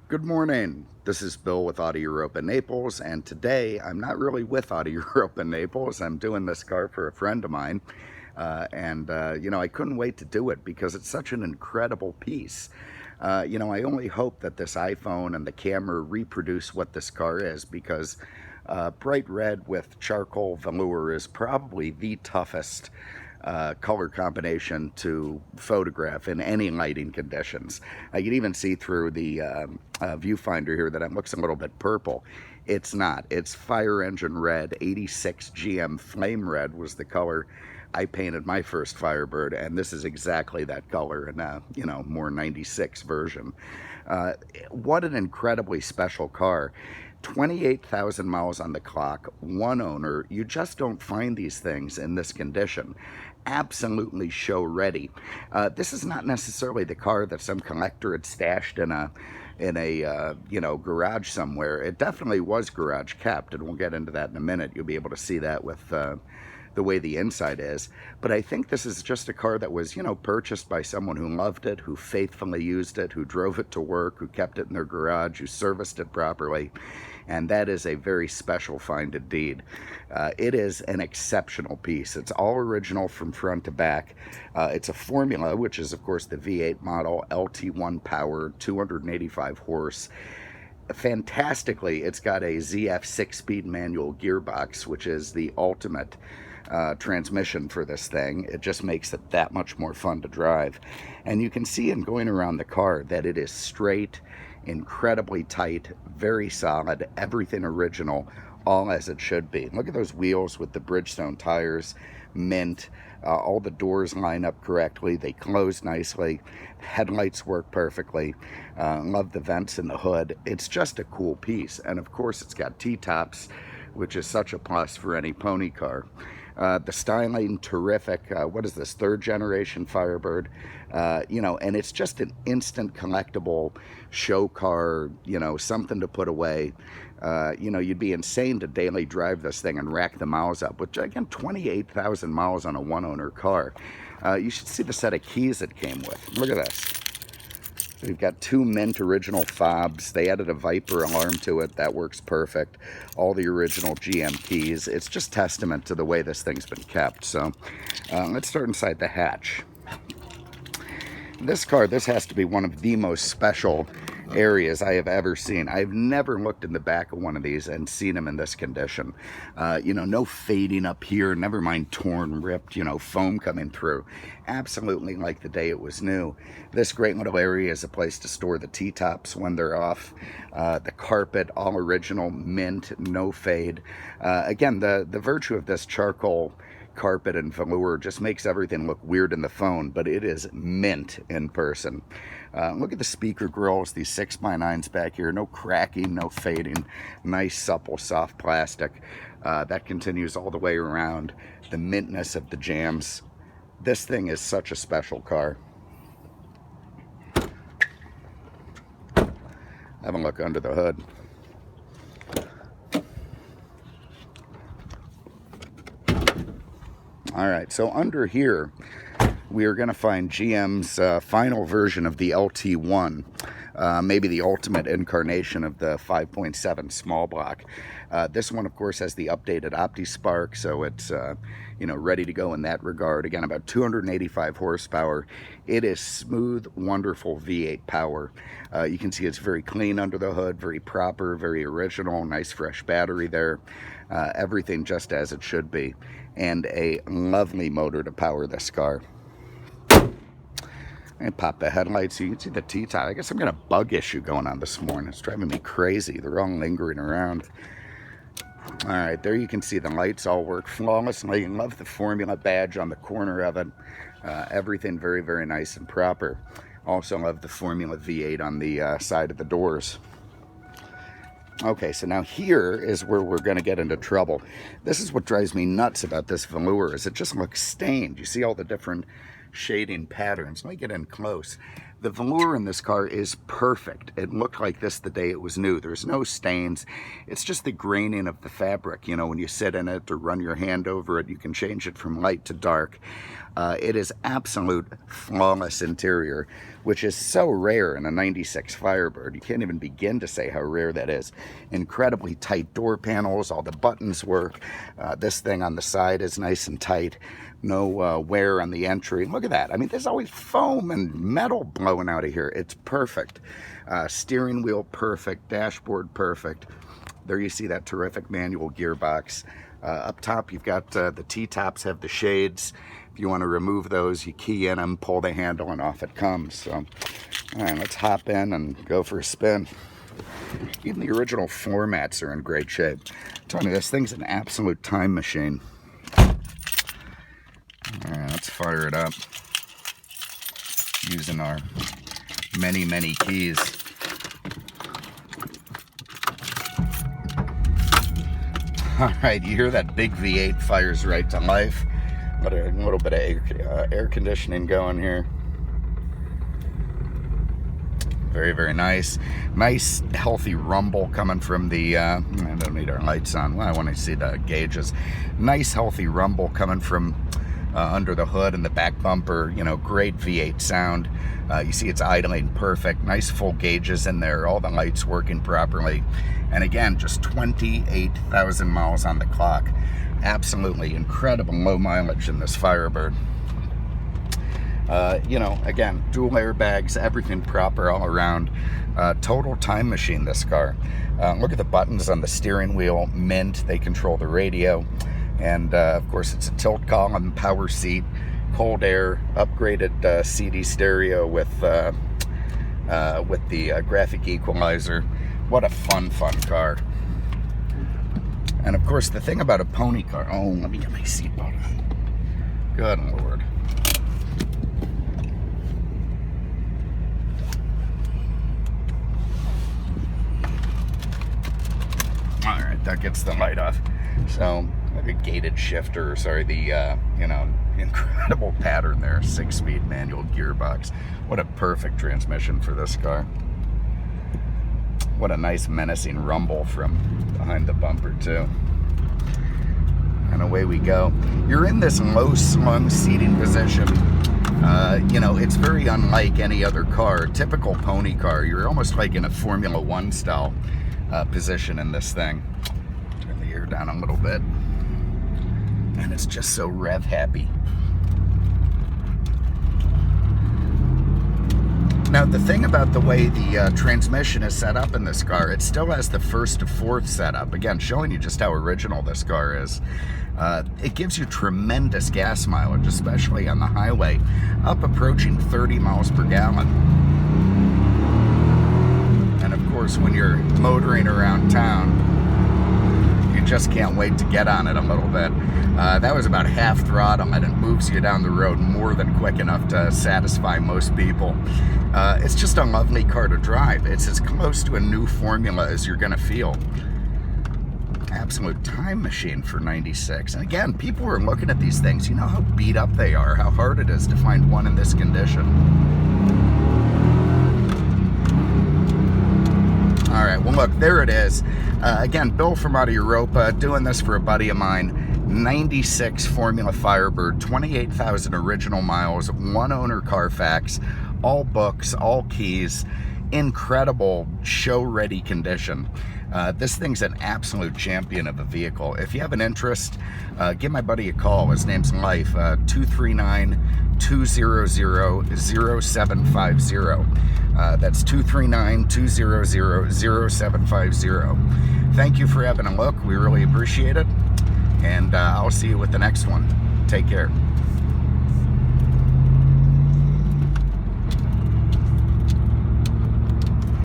Good morning. This is Bill with Auto Europa Naples, and today I'm not really with Auto Europa Naples. I'm doing this car for a friend of mine, I couldn't wait to do it because it's such an incredible piece. I only hope that this iPhone and the camera reproduce what this car is because bright red with charcoal velour is probably the toughest color combination to photograph in any lighting conditions. I can even see through the viewfinder here that it looks a little bit purple. It's not. It's fire engine red. 86 GM flame red was the color I painted my first Firebird, and this is exactly that color in a more 96 version. What an incredibly special car. 28,000 miles on the clock, one owner. You just don't find these things in this condition. Absolutely show ready. This is not necessarily the car that some collector had stashed in a garage somewhere. It definitely was garage kept, and we'll get into that in a minute. You'll be able to see that with the way the inside is. But I think this is just a car that was, purchased by someone who loved it, who faithfully used it, who drove it to work, who kept it in their garage, who serviced it properly. And that is a very special find indeed. It is an exceptional piece. It's all original from front to back. It's a Formula, which is of course the V8 model, LT1 power, 285 horse. Fantastically, it's got a ZF 6-speed manual gearbox, which is the ultimate transmission for this thing. It just makes it that much more fun to drive. And you can see in going around the car that it is straight, incredibly tight, very solid, everything original, all as it should be. Look at those wheels with the Bridgestone tires, mint. All the doors line up correctly. They close nicely. Headlights work perfectly. Love the vents in the hood. It's just a cool piece. And of course, it's got T-tops, which is such a plus for any pony car. The styling, terrific. What is this, third generation Firebird? And it's just an instant collectible show car, something to put away. You'd be insane to daily drive this thing and rack the miles up, which again, 28,000 miles on a one-owner car. You should see the set of keys it came with. Look at this. We've got two mint original fobs. They added a Viper alarm to it. That works perfect. All the original GM keys. It's just testament to the way this thing's been kept. So let's start inside the hatch. This car, this has to be one of the most special areas I have ever seen. I've never looked in the back of one of these and seen them in this condition. No fading up here, never mind torn, ripped, foam coming through. Absolutely like the day it was new. This great little area is a place to store the T-tops when they're off. The carpet, all original, mint, no fade. Again, the virtue of this charcoal carpet and velour just makes everything look weird in the phone, but it is mint in person. Look at the speaker grills, these 6x9s back here. No cracking, no fading. Nice, supple, soft plastic. That continues all the way around. The mintness of the jams. This thing is such a special car. Have a look under the hood. All right, so under here, we are going to find GM's final version of the LT1, maybe the ultimate incarnation of the 5.7 small block. This one, of course, has the updated Optispark, so it's ready to go in that regard. Again, about 285 horsepower. It is smooth, wonderful V8 power. You can see it's very clean under the hood, very proper, very original, nice fresh battery there. Everything just as it should be. And a lovely motor to power this car. And pop the headlights so you can see the T-top. I guess I'm got a bug issue going on this morning. It's driving me crazy. They're all lingering around. All right, there you can see the lights all work flawlessly. Love the Formula badge on the corner of it. Everything very, very nice and proper. Also love the Formula V8 on the side of the doors. Okay, so now here is where we're going to get into trouble. This is what drives me nuts about this velour, is it just looks stained. You see all the different shading patterns. Let me get in close. The velour in this car is perfect. It looked like this the day it was new. There's no stains. It's just the graining of the fabric. You know, when you sit in it or run your hand over it, you can change it from light to dark. It is absolute flawless interior, which is so rare in a 96 Firebird. You can't even begin to say how rare that is. Incredibly tight door panels, all the buttons work. This thing on the side is nice and tight. No wear on the entry. Look at that. I mean, there's always foam and metal blowing out of here. It's perfect. Steering wheel perfect. Dashboard perfect. There you see that terrific manual gearbox. Up top, you've got the T-tops have the shades. If you want to remove those, you key in them, pull the handle, and off it comes. So, all right, let's hop in and go for a spin. Even the original floor mats are in great shape. I'm telling you, this thing's an absolute time machine. All right, let's fire it up using our many, many keys. All right, you hear that big V8 fires right to life. Got a little bit of air conditioning going here. Very, very nice. Nice, healthy rumble coming from the, I don't need our lights on. Well, I want to see the gauges. Nice, healthy rumble coming from under the hood and the back bumper. You know, great V8 sound. You see it's idling perfect. Nice full gauges in there. All the lights working properly. And again, just 28,000 miles on the clock. Absolutely incredible low mileage in this Firebird. You know, again, dual airbags, everything proper all around. Total time machine, this car. Look at the buttons on the steering wheel, mint. They control the radio. And of course, it's a tilt column, power seat, cold air, upgraded CD stereo with the graphic equalizer. What a fun car. And of course, the thing about a pony car, oh, let me get my seatbelt on. Good Lord. All right, that gets the light off. So, like a gated shifter, sorry, the, you know, incredible pattern there, 6-speed manual gearbox. What a perfect transmission for this car. What a nice menacing rumble from behind the bumper too. And away we go. You're in this low slung seating position. You know, it's very unlike any other car. Typical pony car. You're almost like in a Formula 1 style position in this thing. Turn the air down a little bit. And it's just so rev happy. Now, the thing about the way the transmission is set up in this car, it still has the 1st to 4th setup. Again, showing you just how original this car is. It gives you tremendous gas mileage, especially on the highway, up approaching 30 miles per gallon. And of course, when you're motoring around town, you just can't wait to get on it a little bit. That was about half throttle, and it moves you down the road more than quick enough to satisfy most people. It's just a lovely car to drive. It's as close to a new Formula as you're gonna feel. Absolute time machine for 96. And again, people are looking at these things. You know how beat up they are, how hard it is to find one in this condition. All right, well look, there it is. Again, Bill from out of Europa, doing this for a buddy of mine. 96 Formula Firebird, 28,000 original miles, 1 owner Carfax, all books, all keys, incredible show-ready condition. This thing's an absolute champion of a vehicle. If you have an interest, give my buddy a call. His name's Life, 239-200-0750. That's 239-200-0750. Thank you for having a look. We really appreciate it. And I'll see you with the next one. Take care.